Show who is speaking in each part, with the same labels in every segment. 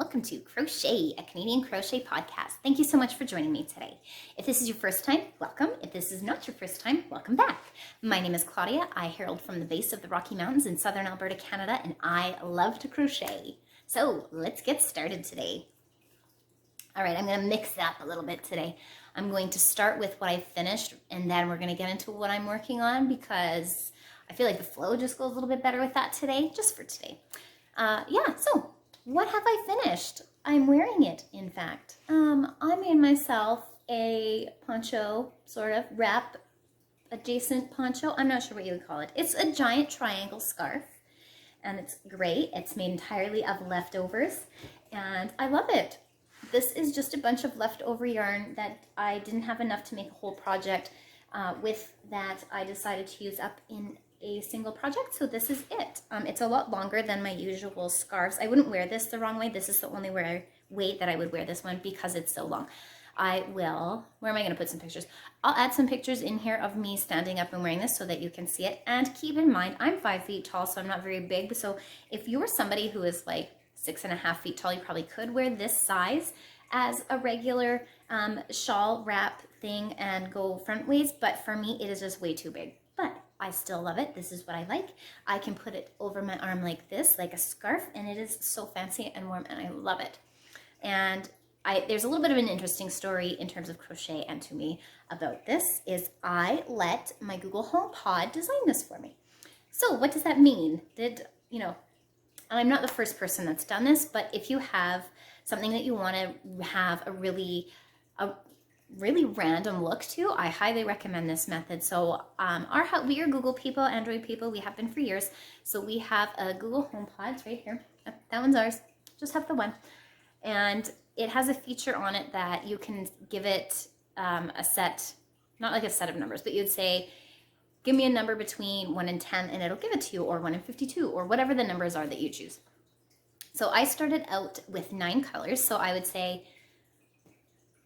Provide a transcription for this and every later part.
Speaker 1: welcome to Crochet, a Canadian crochet podcast. Thank you so much for joining me today. If this is your first time, welcome. If this is not your first time, welcome back. My name is Claudia. I herald from the base of the Rocky Mountains in southern Alberta, Canada, and I love to crochet. So let's get started today. All right, I'm going to mix it up a little bit today. I'm going to start with what I finished, and then we're going to get into what I'm working on because I feel like the flow just goes a little bit better with that today, just for today. So what have I finished? I'm wearing it, in fact. I made myself a poncho, sort of, wrap adjacent poncho. I'm not sure what you would call it. It's a giant triangle scarf, and it's great. It's made entirely of leftovers, and I love it. This is just a bunch of leftover yarn that I didn't have enough to make a whole project with that I decided to use up in a single project, so this is it. It's a lot longer than my usual scarves. I wouldn't wear this the wrong way. This is the only way that I would wear this one because it's so long. I will, where am I going to put some pictures? I'll add some pictures in here of me standing up and wearing this so that you can see it. And keep in mind, I'm 5 feet tall, so I'm not very big. So if you're somebody who is like 6.5 feet tall, you probably could wear this size as a regular shawl wrap thing and go front ways. But for me, it is just way too big. But I still love it. This is what I like. I can put it over my arm like this, like a scarf, and it is so fancy and warm, and I love it. And there's a little bit of an interesting story in terms of crochet and to me about this is I let my Google HomePod design this for me. So what does that mean? I'm not the first person that's done this, but if you have something that you want to have a really random look to, I highly recommend this method. So we are Google people, Android people. We have been for years. So we have a Google HomePod. It's right here. That one's ours. Just have the one. And it has a feature on it that you can give it a set, not like a set of numbers, but you'd say, give me a number between 1 and 10, and it'll give it to you, or 1 and 52, or whatever the numbers are that you choose. So I started out with 9 colors. So I would say,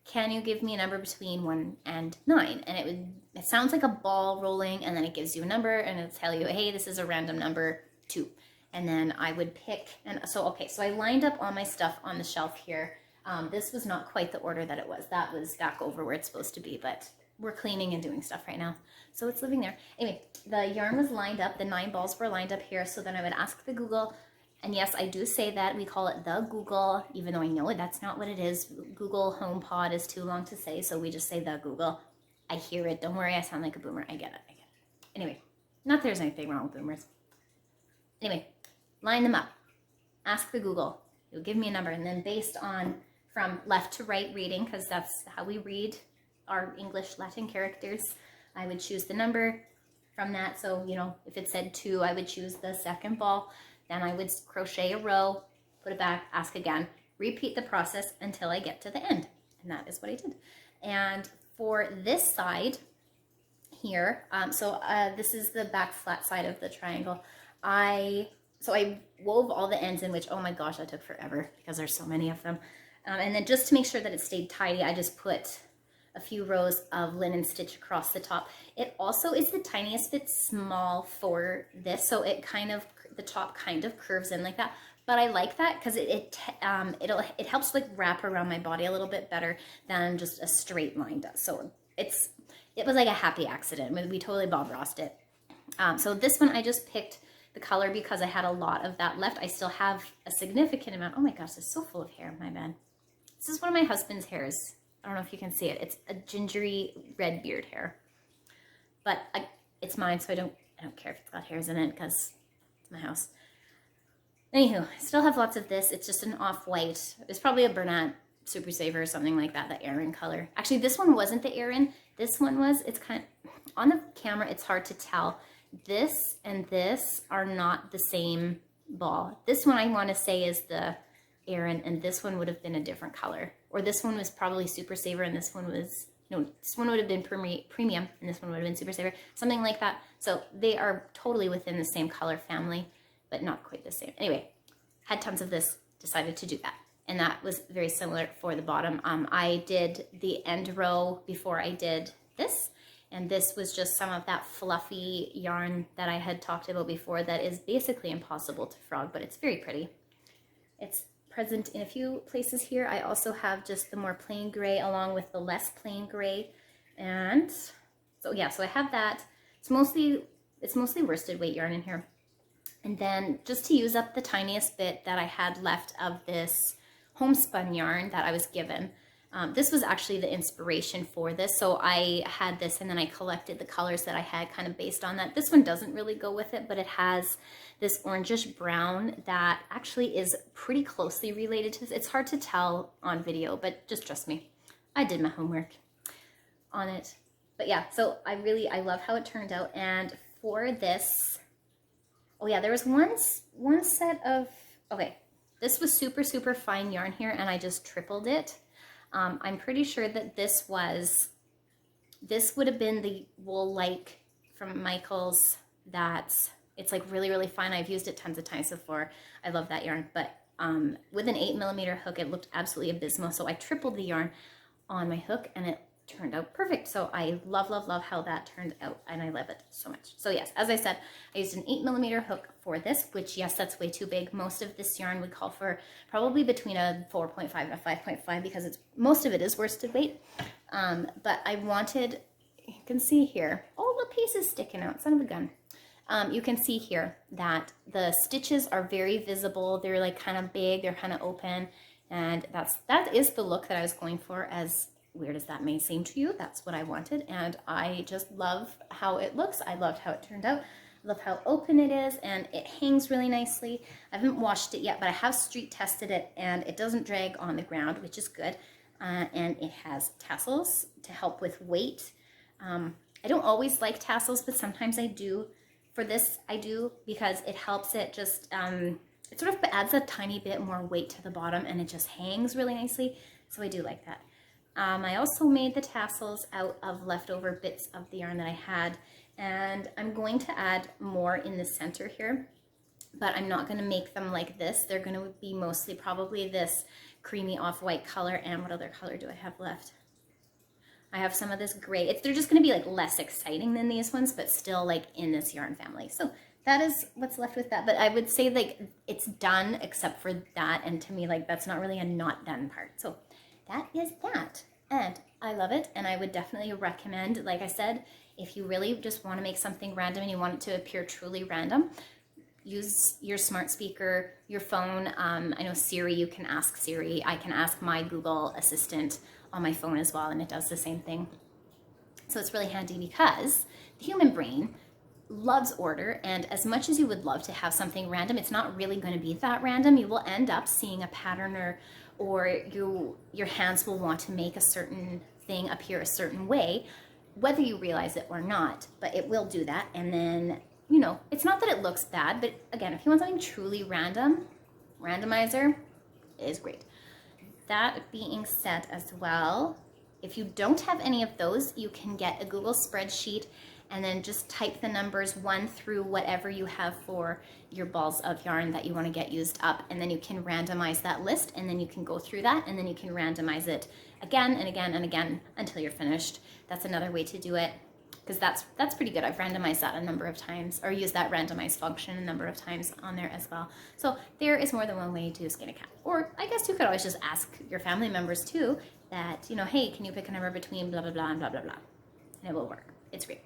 Speaker 1: can you give me a number between 1 and 9? And it sounds like a ball rolling, and then it gives you a number, and it'll tell you, hey, this is a random number 2. And then I would pick, so I lined up all my stuff on the shelf here. This was not quite the order that it was. That was back over where it's supposed to be, but we're cleaning and doing stuff right now. So it's living there. Anyway, the yarn was lined up. The 9 balls were lined up here. So then I would ask the Google, and yes, I do say that. We call it the Google, even though I know it, that's not what it is. Google HomePod is too long to say, so we just say the Google. I hear it. Don't worry, I sound like a boomer. I get it. Anyway, not there's anything wrong with boomers. Anyway, line them up. Ask the Google. You'll give me a number, and then based on from left to right reading, because that's how we read our English Latin characters, I would choose the number from that. So, if it said 2, I would choose the second ball. Then I would crochet a row, put it back, ask again, repeat the process until I get to the end. And that is what I did. And for this side here, this is the back flat side of the triangle. I wove all the ends in, which, oh my gosh, that took forever because there's so many of them. And then just to make sure that it stayed tidy, I just put a few rows of linen stitch across the top. It also is the tiniest bit small for this, so the top kind of curves in like that. But I like that because it helps like wrap around my body a little bit better than just a straight line does. So it was like a happy accident. We totally Bob Rossed it. So this one I just picked the color because I had a lot of that left. I still have a significant amount. Oh my gosh, it's so full of hair, my bad. This is one of my husband's hairs. I don't know if you can see it. It's a gingery red beard hair, but it's mine, so I don't care if it's got hairs in it because it's my house. Anywho, I still have lots of this. It's just an off-white. It's probably a Bernat Super Saver or something like that, the Aran color. Actually, this one wasn't the Aran. This one was. It's kind of, on the camera, it's hard to tell. This and this are not the same ball. This one I want to say is the Aran, and this one would have been a different color. Or this one was probably Super Saver, and this one was, this one would have been premium, and this one would have been Super Saver, something like that. So they are totally within the same color family, but not quite the same. Anyway, had tons of this, decided to do that. And that was very similar for the bottom. I did the end row before I did this, and this was just some of that fluffy yarn that I had talked about before that is basically impossible to frog, but it's very pretty. It's present in a few places here. I also have just the more plain gray along with the less plain gray. And so yeah, so I have that. It's mostly worsted weight yarn in here. And then just to use up the tiniest bit that I had left of this homespun yarn that I was given. This was actually the inspiration for this. So I had this and then I collected the colors that I had kind of based on that. This one doesn't really go with it, but it has this orangish brown that actually is pretty closely related to this. It's hard to tell on video, but just trust me. I did my homework on it. But yeah, so I love how it turned out. And for this, oh yeah, there was one set of, okay, this was super, super fine yarn here and I just tripled it. I'm pretty sure that this would have been the wool like from Michael's. It's like really, really fine. I've used it tons of times before. I love that yarn, but with an 8mm hook, it looked absolutely abysmal. So I tripled the yarn on my hook and it turned out perfect. So I love, love, love how that turned out and I love it so much. So yes, as I said, I used an 8mm hook for this, which yes, that's way too big. Most of this yarn would call for probably between a 4.5 and a 5.5 because most of it is worsted weight. But I wanted, you can see here, all the pieces sticking out, son of a gun. You can see here that the stitches are very visible. They're like kind of big, they're kind of open. And that is the look that I was going for, as weird as that may seem to you. That's what I wanted, and I just love how it looks. I loved how it turned out. I love how open it is, and it hangs really nicely. I haven't washed it yet, but I have street tested it, and it doesn't drag on the ground, which is good. And it has tassels to help with weight. I don't always like tassels, but sometimes I do. For this, I do, because it helps it just, it sort of adds a tiny bit more weight to the bottom, and it just hangs really nicely, so I do like that. I also made the tassels out of leftover bits of the yarn that I had, and I'm going to add more in the center here, but I'm not going to make them like this. They're going to be mostly probably this creamy off-white color, and what other color do I have left? I have some of this gray. They're just going to be like less exciting than these ones, but still like in this yarn family. So that is what's left with that. But I would say like it's done except for that, and to me like that's not really a not done part. So that is that, and I love it, and I would definitely recommend, like I said, if you really just want to make something random and you want it to appear truly random, use your smart speaker, your phone. I know Siri, you can ask Siri. I can ask my Google Assistant on my phone as well, and it does the same thing. So it's really handy because the human brain loves order, and as much as you would love to have something random, it's not really going to be that random. You will end up seeing a pattern, or your hands will want to make a certain thing appear a certain way, whether you realize it or not, but it will do that. And then, you know, it's not that it looks bad, but again, if you want something truly random, randomizer is great. That being said as well, if you don't have any of those, you can get a Google spreadsheet and then just type the numbers 1 through whatever you have for your balls of yarn that you want to get used up, and then you can randomize that list, and then you can go through that, and then you can randomize it again and again and again until you're finished. That's another way to do it, because that's pretty good. I've randomized that a number of times, or used that randomize function a number of times on there as well. So there is more than one way to skin a cat. Or I guess you could always just ask your family members too that, you know, hey, can you pick a number between blah, blah, blah, and blah, blah, blah. And it will work. It's great.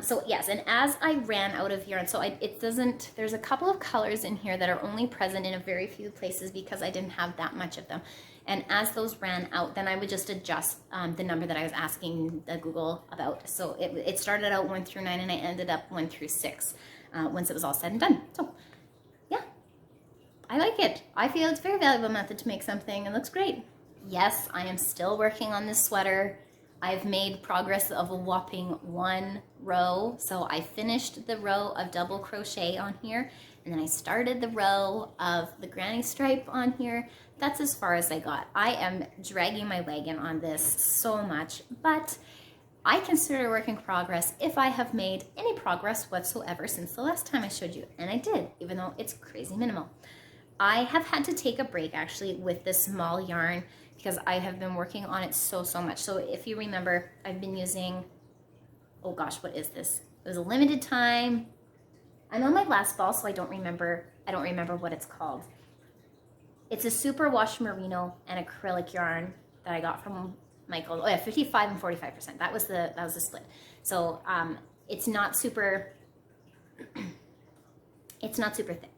Speaker 1: So yes, and as I ran out of yarn, so there's a couple of colors in here that are only present in a very few places because I didn't have that much of them. And as those ran out, then I would just adjust the number that I was asking the Google about. So it started out 1 through 9 and I ended up 1 through 6 once it was all said and done. So yeah, I like it. I feel it's a very valuable method to make something. It looks great. Yes, I am still working on this sweater. I've made progress of a whopping 1 row. So I finished the row of double crochet on here, and then I started the row of the granny stripe on here. That's as far as I got. I am dragging my wagon on this so much, but I consider it a work in progress if I have made any progress whatsoever since the last time I showed you, and I did, even though it's crazy minimal. I have had to take a break actually with this small yarn because I have been working on it so much. So if you remember, I've been using, oh gosh, what is this? It was a limited time. I'm on my last ball, so I don't remember what it's called. It's a superwash merino and acrylic yarn that I got from Michael. Oh yeah, 55 and 45%. That was the split. So it's not super thick.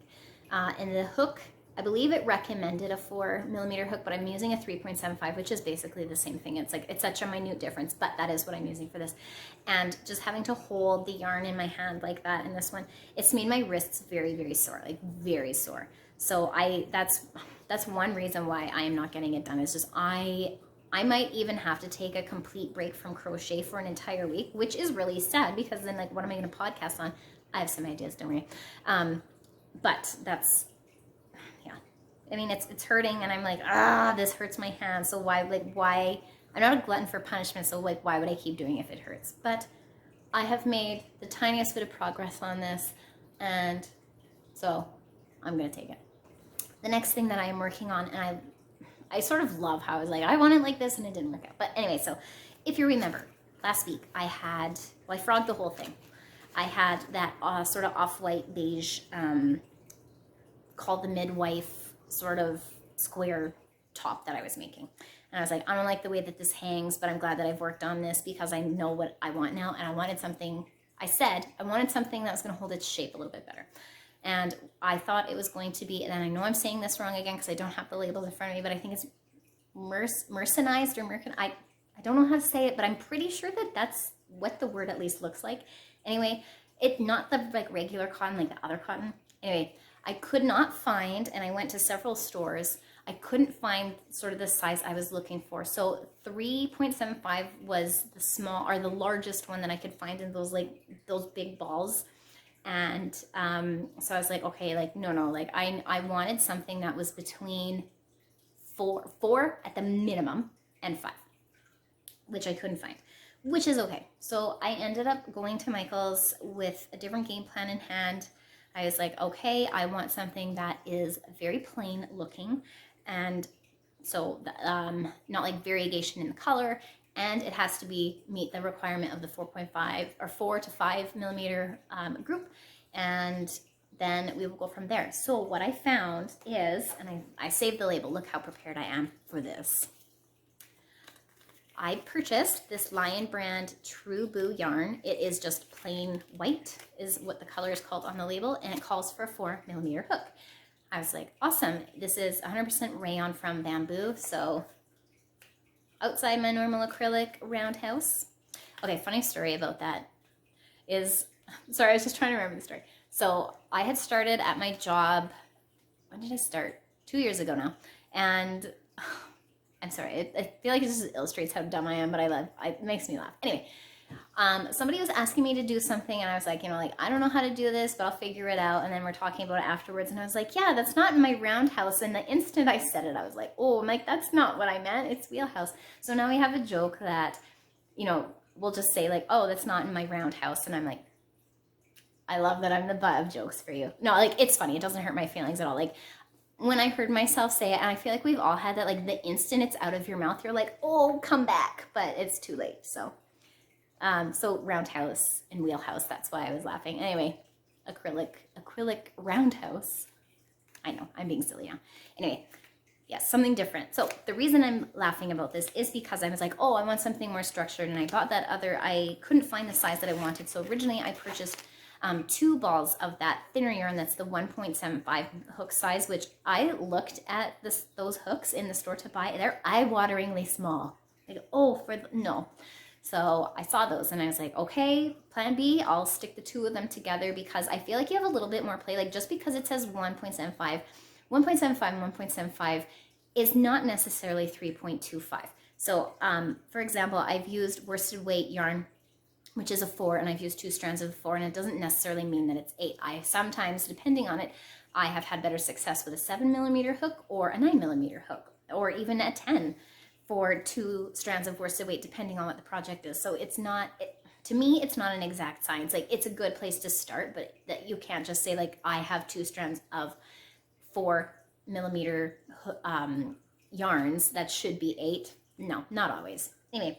Speaker 1: And the hook, I believe it recommended a 4mm hook, but I'm using a 3.75, which is basically the same thing. It's like, it's such a minute difference, but that is what I'm using for this. And just having to hold the yarn in my hand like that in this one, it's made my wrists very, very sore, like very sore. So that's one reason why I am not getting it done. Is just I might even have to take a complete break from crochet for an entire week, which is really sad, because then, like, what am I going to podcast on? I have some ideas, don't worry. But that's, yeah. I mean, it's hurting, and I'm like, this hurts my hand. So why? I'm not a glutton for punishment, so like, why would I keep doing it if it hurts? But I have made the tiniest bit of progress on this, and so I'm gonna take it. The next thing that I am working on, and I sort of love how I was like, I want it like this, and it didn't work out. But anyway, so if you remember, last week I frogged the whole thing. I had that sort of off-white beige called the midwife sort of square top that I was making. And I was like, I don't like the way that this hangs, but I'm glad that I've worked on this because I know what I want now. And I wanted something, I wanted something that was going to hold its shape a little bit better. And I thought it was going to be, and I know I'm saying this wrong again because I don't have the label in front of me, but I think it's mercenized or I don't know how to say it, but I'm pretty sure that that's what the word at least looks like. Anyway, it's not the like regular cotton, like the other cotton. Anyway, I could not find, and I went to several stores, I couldn't find sort of the size I was looking for. So 3.75 was the small, or the largest one that I could find in those big balls. And so I was like, okay, like, no, like I wanted something that was between four at the minimum and 5, which I couldn't find, which is okay. So I ended up going to Michael's with a different game plan in hand. I was like, okay, I want something that is very plain looking, and so not like variegation in the color, and it has to meet the requirement of the 4.5 or 4 to 5 millimeter group, and then we will go from there. So what I found is, and I saved the label, look how prepared I am for this. I purchased this Lion brand True Boo yarn. It is just plain white is what the color is called on the label, and it calls for a 4mm hook. I was like, awesome. This is 100% rayon from Bamboo, so outside my normal acrylic roundhouse. Okay, funny story about that is, sorry, I was just trying to remember the story. So I had started at my job, when did I start? 2 years ago now. And I'm sorry, I feel like it just illustrates how dumb I am, but it makes me laugh. Anyway, somebody was asking me to do something, and I was like, like, I don't know how to do this, but I'll figure it out. And then we're talking about it afterwards, and I was like, yeah, that's not in my roundhouse. And the instant I said it, I was like, oh, I'm like, that's not what I meant. It's wheelhouse. So now we have a joke that, we'll just say like, oh, that's not in my roundhouse. And I'm like, I love that I'm the butt of jokes for you. No, like, it's funny. It doesn't hurt my feelings at all. Like, when I heard myself say it, and I feel like we've all had that, like, the instant it's out of your mouth, you're like, oh, come back, but it's too late. So, so roundhouse and wheelhouse, that's why I was laughing. Anyway, acrylic roundhouse. I know, I'm being silly now. Anyway, yes, something different. So the reason I'm laughing about this is because I was like, oh, I want something more structured, and I bought that I couldn't find the size that I wanted. So originally I purchased 2 balls of that thinner yarn. That's the 1.75 hook size, which I looked at those hooks in the store to buy. They're eye-wateringly small. Like, oh, no. So I saw those, and I was like, okay, plan B, I'll stick the 2 of them together, because I feel like you have a little bit more play. Like, just because it says 1.75 and 1.75 is not necessarily 3.25. So, for example, I've used worsted weight yarn, which is a 4, and I've used 2 strands of 4, and it doesn't necessarily mean that it's 8. I sometimes, depending on it, I have had better success with a 7mm hook or a 9mm hook, or even a 10 for 2 strands of worsted weight, depending on what the project is. So it's not, to me, it's not an exact science. Like, it's a good place to start, but that you can't just say, like, I have 2 strands of 4mm yarns that should be 8. No, not always. Anyway,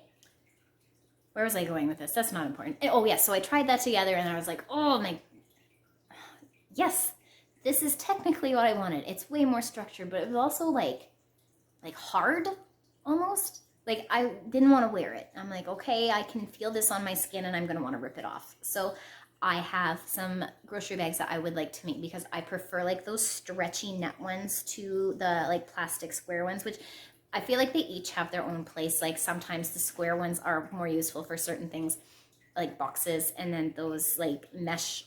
Speaker 1: where was I going with this? That's not important. Oh, yes. So I tried that together, and I was like, oh, my, yes, this is technically what I wanted. It's way more structured, but it was also like hard almost. Like I didn't want to wear it. I'm like, okay, I can feel this on my skin and I'm going to want to rip it off. So I have some grocery bags that I would like to make because I prefer like those stretchy net ones to the like plastic square ones, which I feel like they each have their own place. Like sometimes the square ones are more useful for certain things like boxes, and then those like mesh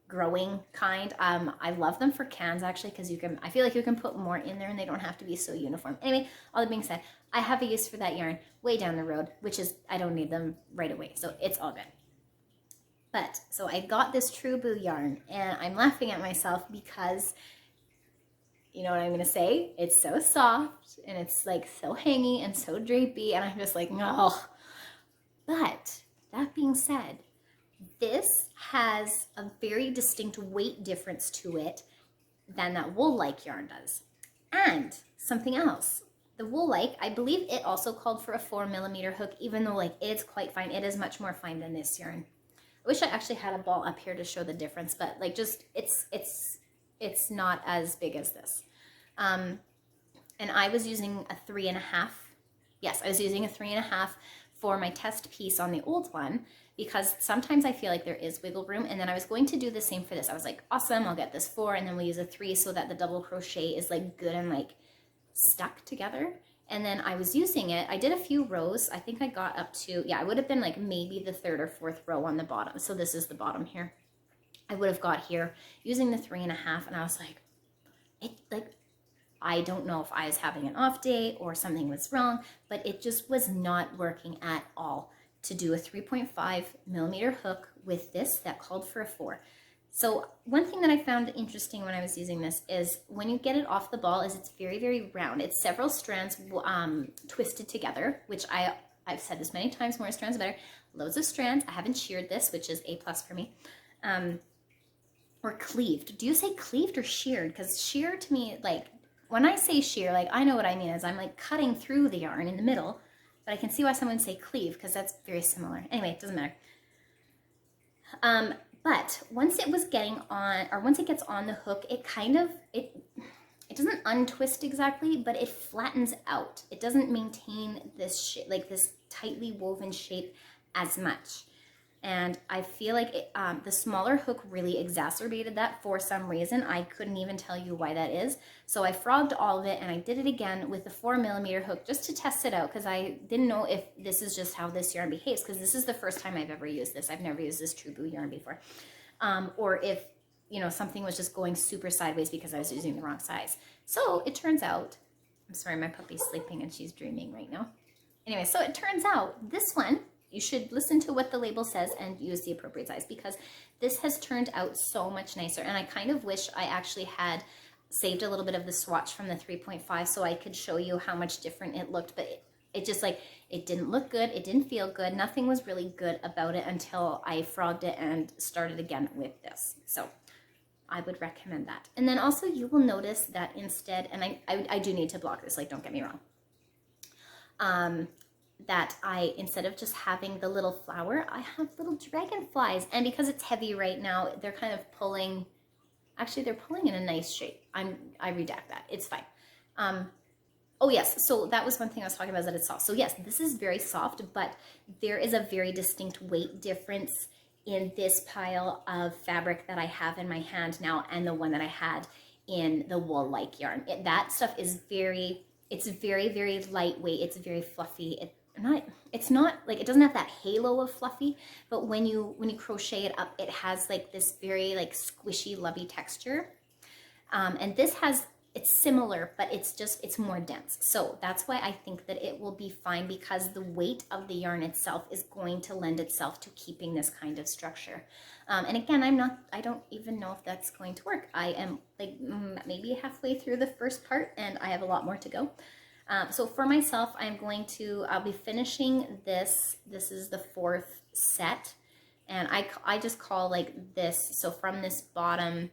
Speaker 1: growing kind, I love them for cans actually, because I feel like you can put more in there and they don't have to be so uniform. Anyway, all that being said, I have a use for that yarn way down the road, which is I don't need them right away, so it's all good. But so I got this True Boo yarn and I'm laughing at myself because you know what I'm gonna say? It's so soft and it's like so hangy and so drapey, and I'm just like, no. But that being said, this has a very distinct weight difference to it than that wool-like yarn does. And something else, the wool-like, I believe it also called for a 4mm hook, even though like it's quite fine. It is much more fine than this yarn. I wish I actually had a ball up here to show the difference, but like just it's not as big as this. And I was using a 3.5. Yes, I was using a 3.5 for my test piece on the old one, because sometimes I feel like there is wiggle room, and then I was going to do the same for this. I was like, awesome, I'll get this 4, and then we'll use a 3 so that the double crochet is like good and like stuck together. And then I was using it, I did a few rows. I think I got up to, yeah, I would have been like maybe the 3rd or 4th row on the bottom. So this is the bottom here. I would have got here using the 3.5, and I was like, I don't know if I was having an off day or something was wrong, but it just was not working at all to do a 3.5mm hook with this that called for a 4. So one thing that I found interesting when I was using this is when you get it off the ball is it's very, very round. It's several strands twisted together, which I've said this many times, more strands better. Loads of strands. I haven't sheared this, which is A+ for me. Or cleaved. Do you say cleaved or sheared? Because shear to me, like, when I say shear, like, I know what I mean is I'm like cutting through the yarn in the middle, but I can see why someone would say cleave because that's very similar. Anyway, it doesn't matter. But once it was getting on, or once it gets on the hook, it kind of, it doesn't untwist exactly, but it flattens out. It doesn't maintain this like this tightly woven shape as much. And I feel like the smaller hook really exacerbated that for some reason. I couldn't even tell you why that is. So I frogged all of it and I did it again with the 4mm hook just to test it out, because I didn't know if this is just how this yarn behaves, because this is the first time I've ever used this. I've never used this True Boo yarn before. Or if, you know, something was just going super sideways because I was using the wrong size. So it turns out, I'm sorry, my puppy's sleeping and she's dreaming right now. Anyway, so it turns out this one, you should listen to what the label says and use the appropriate size, because this has turned out so much nicer. And I kind of wish I actually had saved a little bit of the swatch from the 3.5 so I could show you how much different it looked, but it just like, it didn't look good. It didn't feel good. Nothing was really good about it until I frogged it and started again with this. So I would recommend that. And then also you will notice that instead, and I do need to block this, like, don't get me wrong. That instead of just having the little flower, I have little dragonflies. And because it's heavy right now, they're kind of pulling, actually they're pulling in a nice shape. I redact that, it's fine. Oh yes, so that was one thing I was talking about, is that it's soft. So yes, this is very soft, but there is a very distinct weight difference in this pile of fabric that I have in my hand now and the one that I had in the wool-like yarn. That stuff is it's very, very lightweight. It's very fluffy. It's not like, it doesn't have that halo of fluffy, but when you crochet it up, it has like this very like squishy, lovey texture. And this it's similar, but it's more dense. So that's why I think that it will be fine, because the weight of the yarn itself is going to lend itself to keeping this kind of structure. And again, I don't even know if that's going to work. I am like maybe halfway through the first part and I have a lot more to go. So for myself, I'll be finishing this. This is the 4th set, and I just call like this. So from this bottom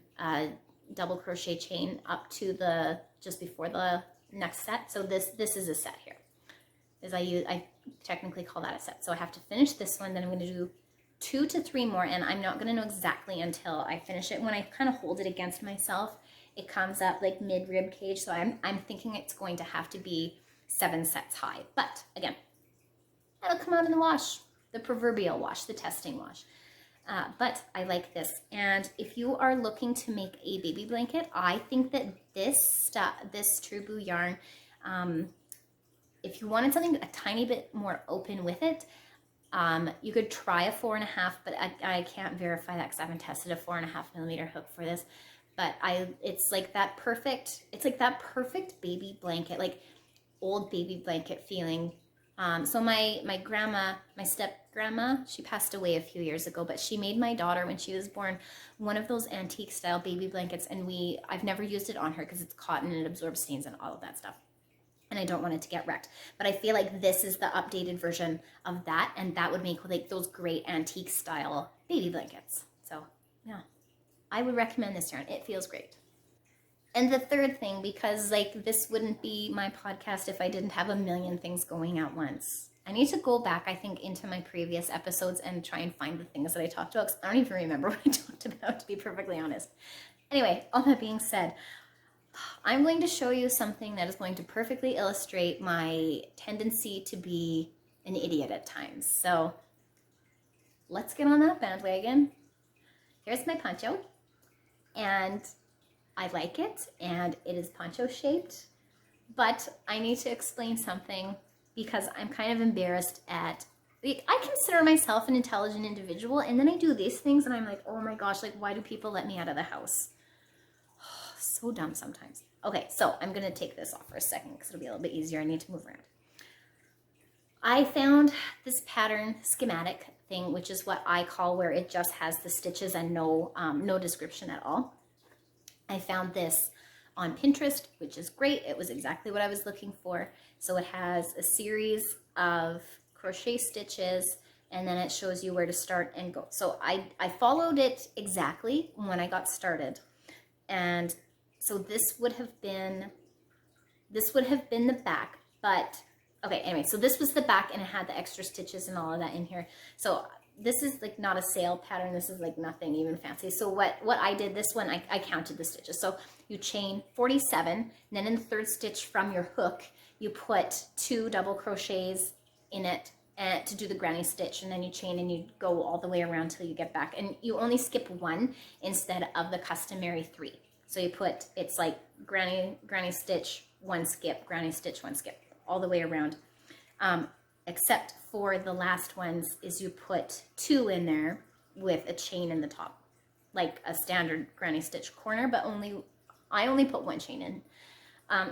Speaker 1: double crochet chain up to the, just before the next set. So this is a set here. I technically call that a set. So I have to finish this one, then I'm going to do 2 to 3 more, and I'm not going to know exactly until I finish it. When I kind of hold it against myself, It comes up like mid-rib cage, so I'm thinking it's going to have to be 7 sets high. But again, that'll come out in the wash, the proverbial wash, the testing wash. But I like this. And if you are looking to make a baby blanket, I think that this True yarn, if you wanted something a tiny bit more open with it, you could try a 4.5, but I can't verify that because I haven't tested a 4.5 millimeter hook for this. But it's like that perfect baby blanket, like old baby blanket feeling. So my grandma, my step grandma, she passed away a few years ago, but she made my daughter, when she was born, one of those antique style baby blankets, and I've never used it on her because it's cotton and it absorbs stains and all of that stuff. And I don't want it to get wrecked. But I feel like this is the updated version of that, and that would make like those great antique style baby blankets. So yeah, I would recommend this yarn. It feels great. And the third thing, because like this wouldn't be my podcast if I didn't have a million things going at once. I need to go back, I think, into my previous episodes and try and find the things that I talked about, because I don't even remember what I talked about, to be perfectly honest. Anyway, all that being said, I'm going to show you something that is going to perfectly illustrate my tendency to be an idiot at times. So let's get on that bandwagon. Here's my poncho, and I like it, and it is poncho shaped, but I need to explain something because I'm kind of embarrassed at, like, I consider myself an intelligent individual, and then I do these things and I'm like, oh my gosh, like, why do people let me out of the house? So dumb sometimes. Okay, so I'm gonna take this off for a second because it'll be a little bit easier. I need to move around. I found this pattern schematic thing, which is what I call where it just has the stitches and no description at all. I found this on Pinterest, which is great. It was exactly what I was looking for. So it has a series of crochet stitches, and then it shows you where to start and go. So I followed it exactly when I got started. And so this would have been the back, but okay, anyway, so this was the back, and it had the extra stitches and all of that in here. So this is like not a sale pattern. This is like nothing even fancy. So what I did, this one, I counted the stitches. So you chain 47, and then in the third stitch from your hook, you put 2 double crochets in it and to do the granny stitch, and then you chain and you go all the way around till you get back. And you only skip 1 instead of the customary 3. So you put, it's like granny stitch, 1 skip, granny stitch, 1 skip, all the way around. Except for the last ones is you put 2 in there with a chain in the top, like a standard granny stitch corner, but I only put 1 chain in.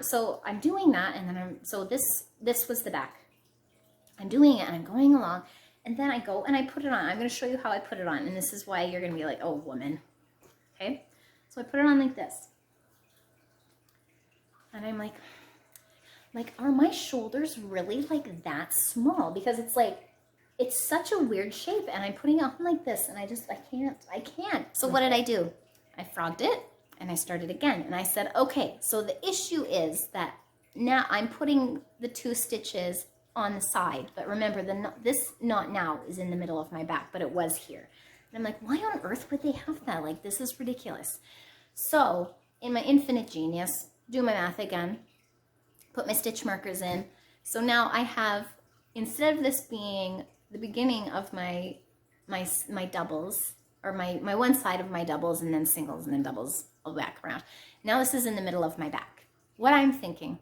Speaker 1: So I'm doing that, and then so this was the back. I'm doing it and I'm going along, and then I go and I put it on. I'm going to show you how I put it on, and this is why you're going to be like, oh, woman. Okay, so I put it on like this, and I'm like, are my shoulders really like that small? Because it's like, it's such a weird shape, and I'm putting it on like this, and I can't. So what did I do? I frogged it, and I started again, and I said, okay, so the issue is that now I'm putting the 2 stitches on the side, but remember, this knot now is in the middle of my back, but it was here. And I'm like, why on earth would they have that? Like, this is ridiculous. So in my infinite genius, do my math again, put my stitch markers in. So now I have, instead of this being the beginning of my doubles, or my one side of my doubles, and then singles, and then doubles all back around. Now this is in the middle of my back. What I'm thinking.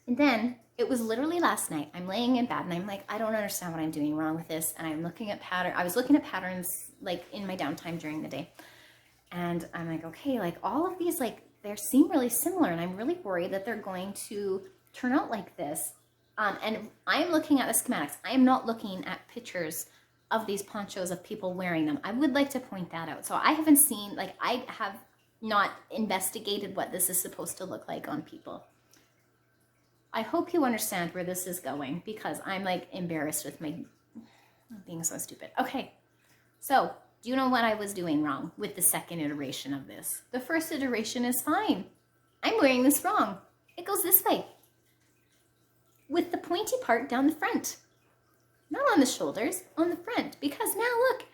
Speaker 1: And then it was literally last night. I'm laying in bed and I'm like, I don't understand what I'm doing wrong with this. And I'm looking at I was looking at patterns like in my downtime during the day. And I'm like, okay, like all of these, like they seem really similar, and I'm really worried that they're going to turn out like this. And I'm looking at the schematics. I am not looking at pictures of these ponchos of people wearing them. I would like to point that out. So I haven't seen, like I have not investigated what this is supposed to look like on people. I hope you understand where this is going, because I'm like embarrassed with my being so stupid. Okay, so do you know what I was doing wrong with the second iteration of this? The first iteration is fine. I'm wearing this wrong. It goes this way, with the pointy part down the front. Not on the shoulders, on the front, because now look,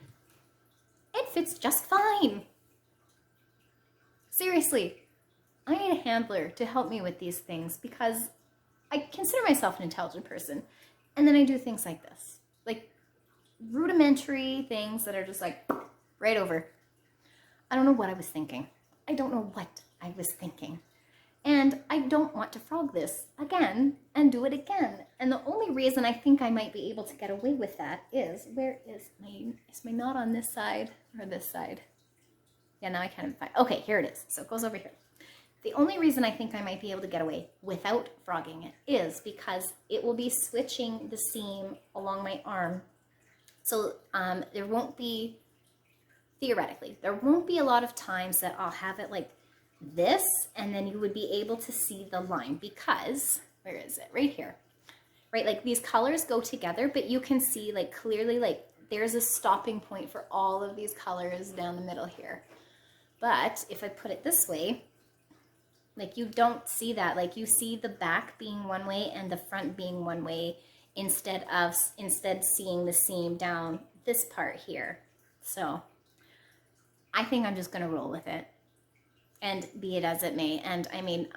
Speaker 1: it fits just fine. Seriously, I need a handler to help me with these things because I consider myself an intelligent person. And then I do things like this, like rudimentary things that are just like right over. I don't know what I was thinking. I don't know what I was thinking. And I don't want to frog this again and do it again. And the only reason I think I might be able to get away with that is, where is my knot on this side or this side? Yeah, now I can't even find, okay, here it is. So it goes over here. The only reason I think I might be able to get away without frogging it is because it will be switching the seam along my arm. So there won't be, theoretically, there won't be a lot of times that I'll have it like this and then you would be able to see the line because, where is it? Right here, right? Like these colors go together, but you can see like clearly like there's a stopping point for all of these colors down the middle here. But if I put it this way, like you don't see that. Like you see the back being one way and the front being one way instead seeing the seam down this part here. So I think I'm just gonna roll with it and be it as it may. And I mean,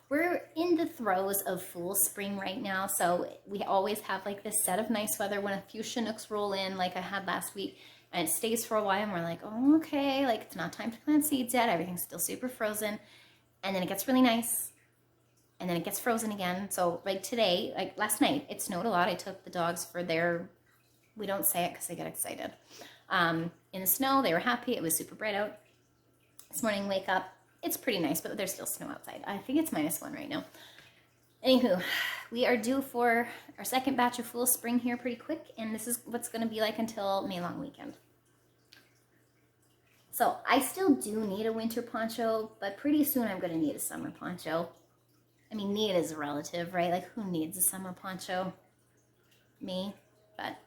Speaker 1: we're in the throes of full spring right now. So we always have like this set of nice weather when a few Chinooks roll in like I had last week and it stays for a while and we're like, oh, okay, like it's not time to plant seeds yet. Everything's still super frozen. And then it gets really nice and then it gets frozen again. So like today, like last night, it snowed a lot. I took the dogs for their, we don't say it because they get excited. In the snow, they were happy. It was super bright out. This morning, wake up, it's pretty nice, but there's still snow outside. I think it's -1 right now. Anywho, we are due for our second batch of full spring here pretty quick, and this is what's going to be like until May long weekend. So I still do need a winter poncho, but pretty soon I'm going to need a summer poncho. I mean, need is relative, right? Like, who needs a summer poncho? Me, but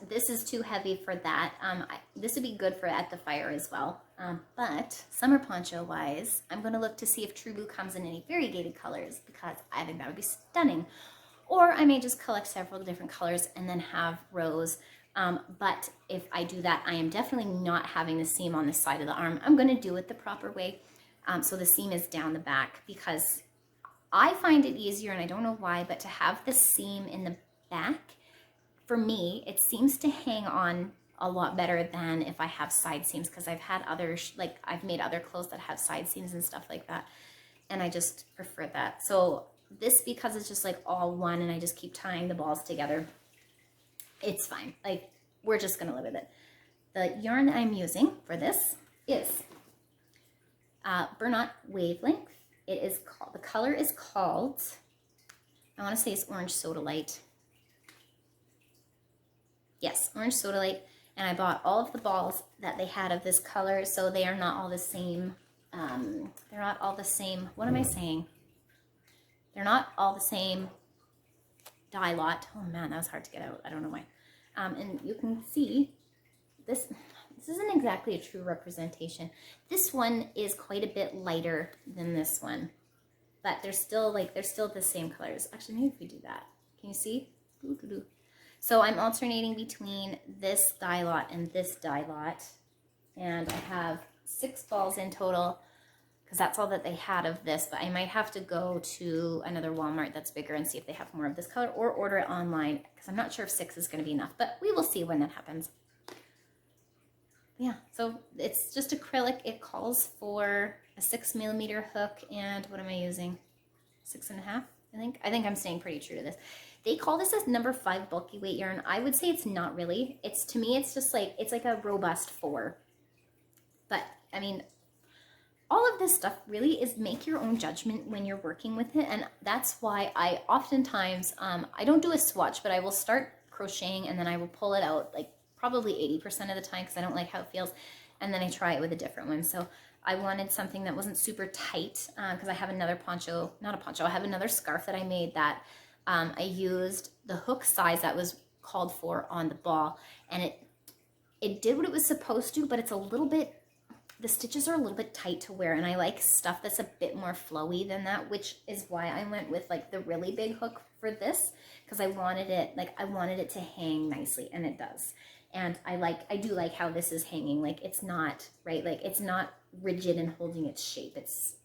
Speaker 1: this is too heavy for that. This would be good for at the fire as well. But summer poncho wise, I'm going to look to see if True Blue comes in any variegated colors because I think that would be stunning. Or I may just collect several different colors and then have rows. But if I do that, I am definitely not having the seam on the side of the arm. I'm going to do it the proper way. So the seam is down the back because I find it easier, and I don't know why, but to have the seam in the back, for me, it seems to hang on a lot better than if I have side seams, because I've had others, like I've made other clothes that have side seams and stuff like that, and I just prefer that. So this, because it's just like all one and I just keep tying the balls together, it's fine. Like, we're just gonna live with it. The yarn that I'm using for this is Burnout Wavelength. It is called, the color is called, I want to say it's Orange Soda Light. Yes, Orange Soda Light. And I bought all of the balls that they had of this color, so they are not all the same. They're not all the same. What am I saying? They're not all the same dye lot. Oh man, that was hard to get out. I don't know why. And you can see this. This isn't exactly a true representation. This one is quite a bit lighter than this one, but they're still the same colors. Actually, maybe if we do that, can you see? So I'm alternating between this dye lot and this dye lot, and I have 6 balls in total because that's all that they had of this, but I might have to go to another Walmart that's bigger and see if they have more of this color, or order it online because I'm not sure if 6 is going to be enough, but we will see when that happens. Yeah, so it's just acrylic. It calls for a 6mm hook, and what am I using? 6.5, I think. I think I'm staying pretty true to this. They call this a number 5 bulky weight yarn. I would say it's not really. It's, to me, it's just like, it's like a robust 4. But I mean, all of this stuff really is make your own judgment when you're working with it, and that's why I oftentimes I don't do a swatch, but I will start crocheting and then I will pull it out like probably 80% of the time because I don't like how it feels, and then I try it with a different one. So I wanted something that wasn't super tight because I have another poncho, not a poncho, I have another scarf that I made that I used the hook size that was called for on the ball, and it did what it was supposed to, but it's a little bit, the stitches are a little bit tight to wear, and I like stuff that's a bit more flowy than that, which is why I went with like the really big hook for this, because I wanted it, like I wanted it to hang nicely, and it does. And I do like how this is hanging. Like it's not, right? Like it's not rigid and holding its shape. It's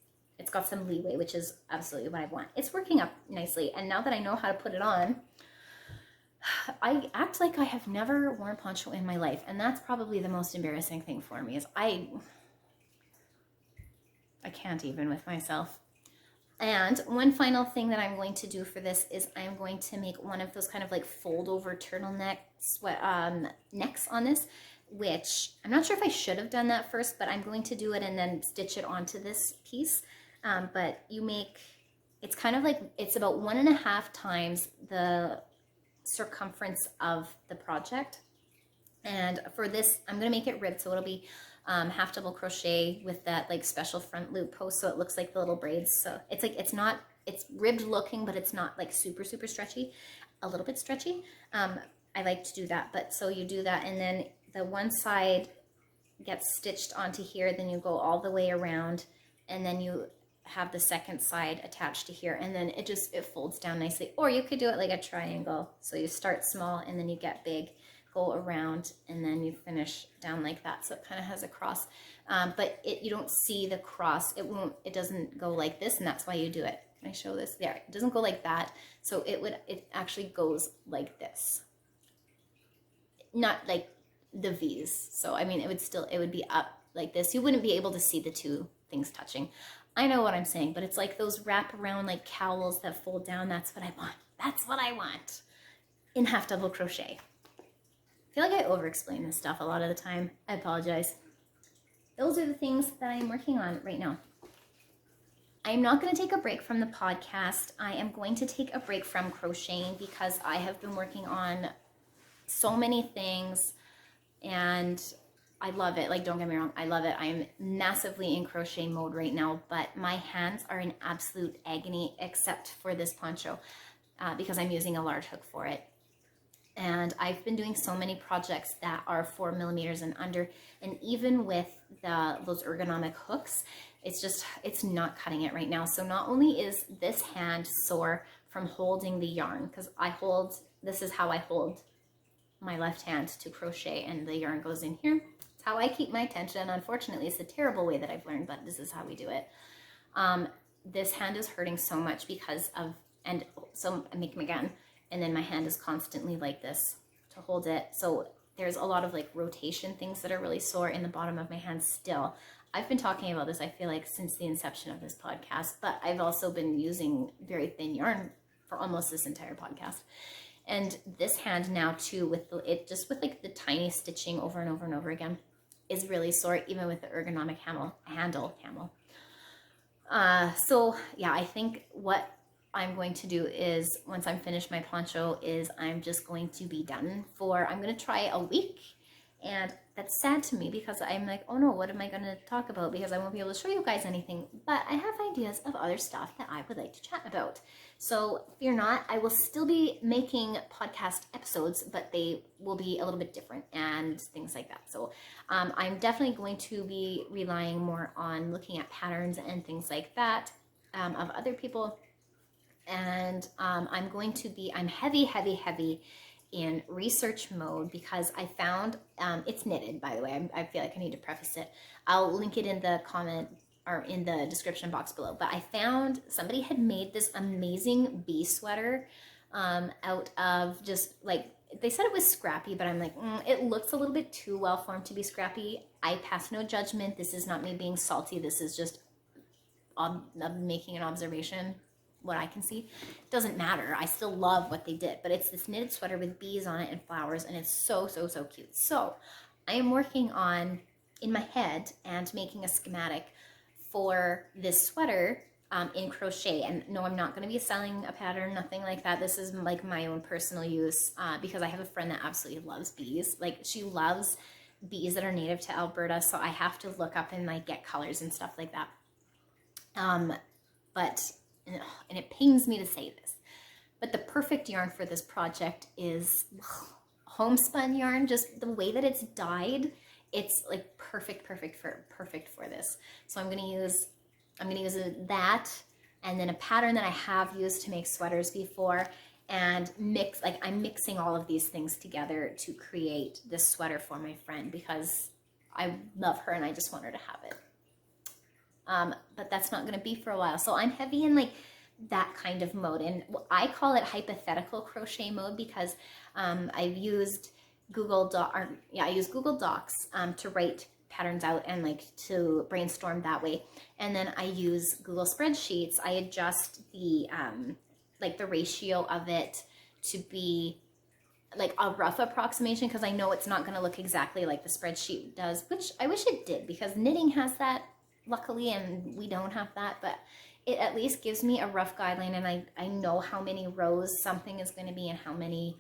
Speaker 1: got some leeway, which is absolutely what I want. It's working up nicely. And now that I know how to put it on, I act like I have never worn poncho in my life. And that's probably the most embarrassing thing for me is I can't even with myself. And one final thing that I'm going to do for this is I'm going to make one of those kind of like fold over turtleneck necks on this, which I'm not sure if I should have done that first, but I'm going to do it and then stitch it onto this piece. But you make, it's kind of like, it's about 1.5 times the circumference of the project. And for this, I'm going to make it ribbed, so it'll be half double crochet with that like special front loop post, so it looks like the little braids. So it's like, it's ribbed looking, but it's not like super stretchy, a little bit stretchy. I like to do that, but so you do that, and then the one side gets stitched onto here, then you go all the way around, and then you have the second side attached to here, and then it folds down nicely. Or you could do it like a triangle, so you start small and then you get big, go around, and then you finish down like that, so it kind of has a cross. But you don't see the cross. It doesn't go like this, and that's why you do it. Can I show this? There, it doesn't go like that, so it actually goes like this, not like the V's. So I mean, it would be up like this. You wouldn't be able to see the two things touching. I know what I'm saying, but it's like those wraparound like cowls that fold down. That's what I want. That's what I want in half double crochet. I feel like I over-explain this stuff a lot of the time. I apologize. Those are the things that I'm working on right now. I'm not going to take a break from the podcast. I am going to take a break from crocheting because I have been working on so many things and I love it. Like, don't get me wrong, I love it. I'm massively in crochet mode right now, but my hands are in absolute agony except for this poncho because I'm using a large hook for it. And I've been doing so many projects that are 4 millimeters and under, and even with those ergonomic hooks, it's not cutting it right now. So not only is this hand sore from holding the yarn, because this is how I hold my left hand to crochet, and the yarn goes in here. It's how I keep my tension. Unfortunately, it's a terrible way that I've learned, but this is how we do it. This hand is hurting so much because of, and so I make them again, and then my hand is constantly like this to hold it. So there's a lot of like rotation things that are really sore in the bottom of my hand still. I've been talking about this, I feel like, since the inception of this podcast, but I've also been using very thin yarn for almost this entire podcast. And this hand now too, with like the tiny stitching over and over and over again, is really sore, even with the ergonomic handle. So yeah, I think what I'm going to do is, once I'm finished my poncho, is I'm just going to be done I'm going to try a week. And that's sad to me because I'm like, oh no, what am I going to talk about? Because I won't be able to show you guys anything, but I have ideas of other stuff that I would like to chat about. So fear not, I will still be making podcast episodes, but they will be a little bit different and things like that. So I'm definitely going to be relying more on looking at patterns and things like that of other people. And I'm heavy in research mode because I found, it's knitted, by the way. I feel like I need to preface it. I'll link it in the comment or in the description box below. But I found somebody had made this amazing bee sweater out of just like, they said it was scrappy, but I'm like, it looks a little bit too well formed to be scrappy. I pass no judgment. This is not me being salty. This is just making an observation. What I can see, doesn't matter. I still love what they did, but it's this knitted sweater with bees on it and flowers, and it's so cute. So I am working on, in my head, and making a schematic for this sweater in crochet. And no, I'm not going to be selling a pattern, nothing like that. This is like my own personal use because I have a friend that absolutely loves bees. Like, she loves bees that are native to Alberta, so I have to look up and like get colors and stuff like that. And it pains me to say this, but the perfect yarn for this project is homespun yarn. Just the way that it's dyed, it's like perfect for this. So I'm gonna use that, and then a pattern that I have used to make sweaters before, and I'm mixing all of these things together to create this sweater for my friend because I love her and I just want her to have it. But that's not going to be for a while. So I'm heavy in like that kind of mode. And I call it hypothetical crochet mode because I've used Google Docs to write patterns out and like to brainstorm that way. And then I use Google spreadsheets. I adjust the like the ratio of it to be like a rough approximation because I know it's not going to look exactly like the spreadsheet does, which I wish it did because knitting has that luckily and we don't have that, but it at least gives me a rough guideline and I know how many rows something is going to be and how many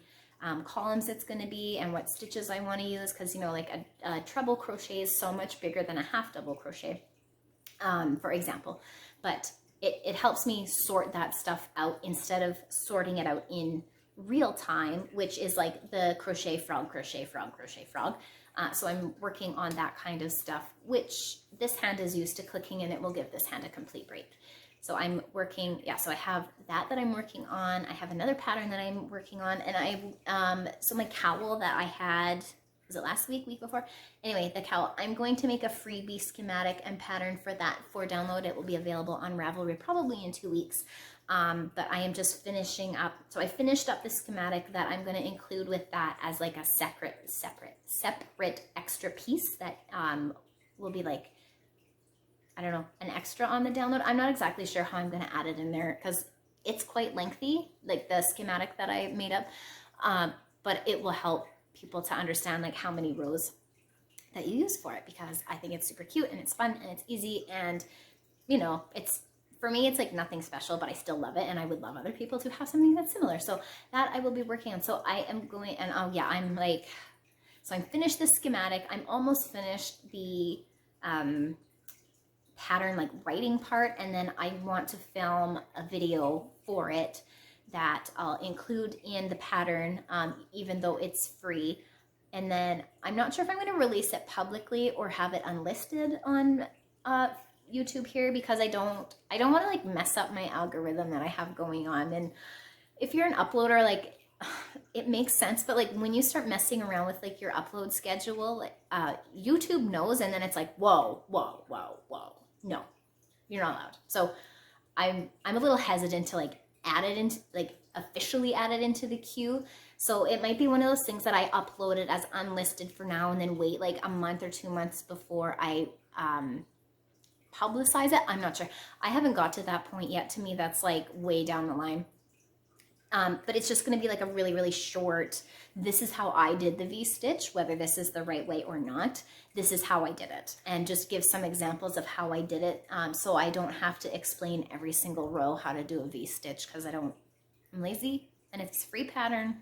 Speaker 1: columns it's going to be and what stitches I want to use because, you know, like a treble crochet is so much bigger than a half double crochet, for example. But it helps me sort that stuff out instead of sorting it out in real time, which is like the crochet frog, crochet frog, crochet frog. So I'm working on that kind of stuff, which this hand is used to clicking and it will give this hand a complete break. So I'm working, yeah, so I have that I'm working on. I have another pattern that I'm working on. And so my cowl that I had, was it last week before? Anyway, the cowl, I'm going to make a freebie schematic and pattern for that for download. It will be available on Ravelry probably in 2 weeks. But I am just finishing up. So I finished up the schematic that I'm going to include with that as like a separate extra piece that will be like, I don't know, an extra on the download. I'm not exactly sure how I'm going to add it in there because it's quite lengthy, like the schematic that I made up. But it will help people to understand like how many rows that you use for it because I think it's super cute and it's fun and it's easy and, you know, for me, it's like nothing special, but I still love it. And I would love other people to have something that's similar. So that I will be working on. So I am going, and oh yeah, I'm like, so I'm finished the schematic. I'm almost finished the pattern like writing part. And then I want to film a video for it that I'll include in the pattern, even though it's free. And then I'm not sure if I'm going to release it publicly or have it unlisted on YouTube here because I don't want to like mess up my algorithm that I have going on. And if you're an uploader, like it makes sense, but like when you start messing around with like your upload schedule, like, YouTube knows, and then it's like, whoa, no, you're not allowed. So I'm a little hesitant to like add it into like officially add it into the queue. So it might be one of those things that I upload it as unlisted for now and then wait like a month or 2 months before I publicize it. I'm not sure. I haven't got to that point yet. To me, that's like way down the line. But it's just going to be like a really, really short, this is how I did the V-stitch, whether this is the right way or not. This is how I did it. And just give some examples of how I did it so I don't have to explain every single row how to do a V-stitch because I'm lazy. And if it's a free pattern,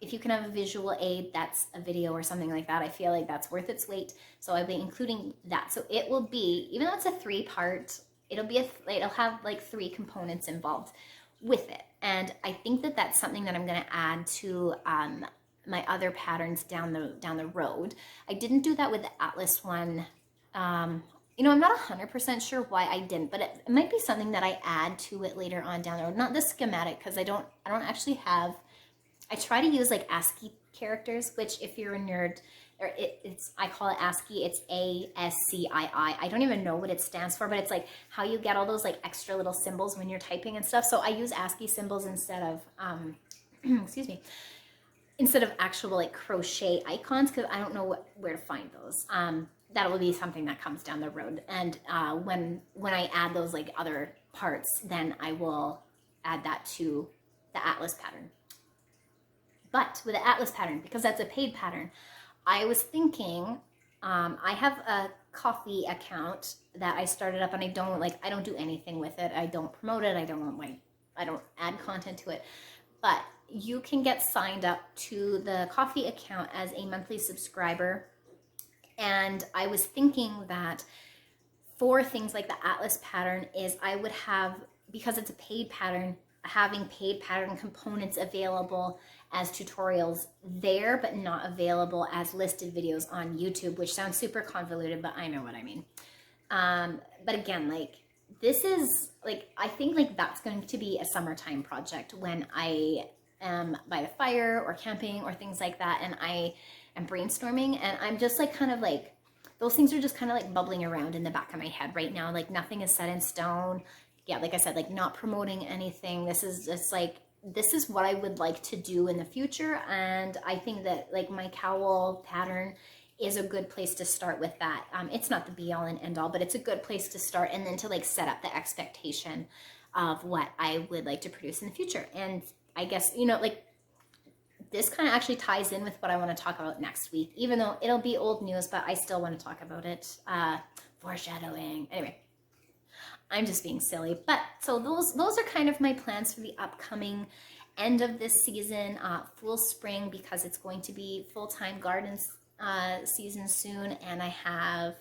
Speaker 1: if you can have a visual aid, that's a video or something like that. I feel like that's worth its weight. So I'll be including that. So it will be, even though it's a 3-part, it'll have like 3 components involved with it. And I think that that's something that I'm going to add to my other patterns down the road. I didn't do that with the Atlas one. You know, I'm not 100% sure why I didn't, but it might be something that I add to it later on down the road. Not the schematic, because I don't actually have. I try to use like ASCII characters, which if you're a nerd, or I call it ASCII. It's ASCII. I don't even know what it stands for, but it's like how you get all those like extra little symbols when you're typing and stuff. So I use ASCII symbols instead of, excuse me, instead of actual like crochet icons, because I don't know where to find those. That will be something that comes down the road. And when I add those like other parts, then I will add that to the Atlas pattern. But with the Atlas pattern, because that's a paid pattern, I was thinking, I have a coffee account that I started up, and I don't do anything with it. I don't promote it. I don't add content to it. But you can get signed up to the coffee account as a monthly subscriber. And I was thinking that for things like the Atlas pattern is I would have, because it's a paid pattern, having paid pattern components available as tutorials there, but not available as listed videos on YouTube, which sounds super convoluted, but I know what I mean. But again, like this is like, I think like that's going to be a summertime project when I am by the fire or camping or things like that, and I am brainstorming, and I'm just like kind of like, those things are just kind of like bubbling around in the back of my head right now. Like nothing is set in stone. Yeah, like I said, like not promoting anything. This is just like, this is what I would like to do in the future, and I think that like my cowl pattern is a good place to start with that. It's not the be all and end all, but it's a good place to start, and then to like set up the expectation of what I would like to produce in the future. And I guess, you know, like this kind of actually ties in with what I want to talk about next week, even though it'll be old news, but I still want to talk about it. Foreshadowing. Anyway, I'm just being silly. But so those are kind of my plans for the upcoming end of this season, full spring, because it's going to be full-time garden season soon, and I have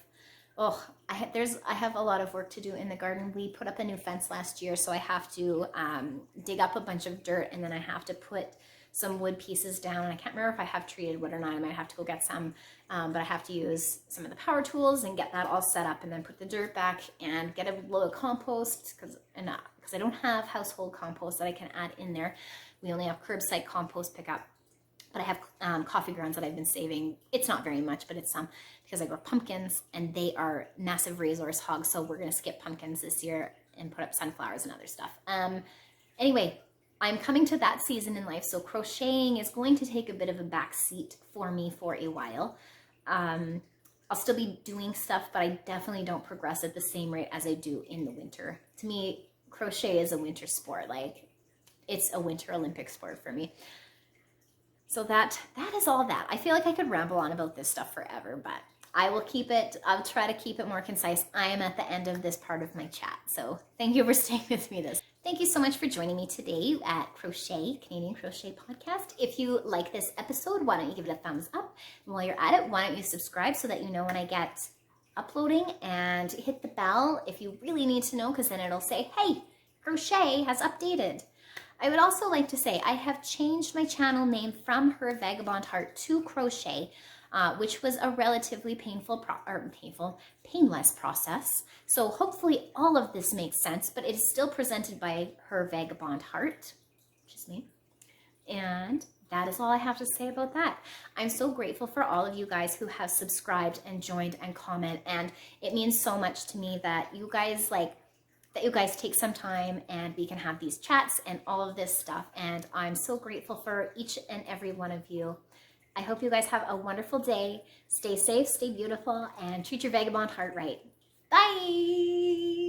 Speaker 1: I have a lot of work to do in the garden. We put up a new fence last year, so I have to dig up a bunch of dirt, and then I have to put some wood pieces down. I can't remember if I have treated wood or not. I might have to go get some, but I have to use some of the power tools and get that all set up, and then put the dirt back and get a load of compost, because I don't have household compost that I can add in there. We only have curbside compost pickup. But I have coffee grounds that I've been saving. It's not very much, but it's some, because I grow pumpkins, and they are massive resource hogs. So we're going to skip pumpkins this year and put up sunflowers and other stuff. Anyway, I'm coming to that season in life. So crocheting is going to take a bit of a back seat for me for a while. I'll still be doing stuff, but I definitely don't progress at the same rate as I do in the winter. To me, crochet is a winter sport. Like, it's a winter Olympic sport for me. So that is all that. I feel like I could ramble on about this stuff forever, but I'll try to keep it more concise. I am at the end of this part of my chat, so thank you for staying with me Thank you so much for joining me today at Crochet, Canadian Crochet Podcast. If you like this episode, why don't you give it a thumbs up? And while you're at it, why don't you subscribe so that you know when I get uploading, and hit the bell if you really need to know, because then it'll say, hey, Crochet has updated. I would also like to say I have changed my channel name from Her Vagabond Heart to Crochet, which was a relatively painless process. So hopefully all of this makes sense, but it is still presented by Her Vagabond Heart, which is me. And that is all I have to say about that. I'm so grateful for all of you guys who have subscribed and joined and comment, and it means so much to me that you guys take some time and we can have these chats and all of this stuff. And I'm so grateful for each and every one of you. I hope you guys have a wonderful day. Stay safe, stay beautiful, and treat your vagabond heart right. Bye!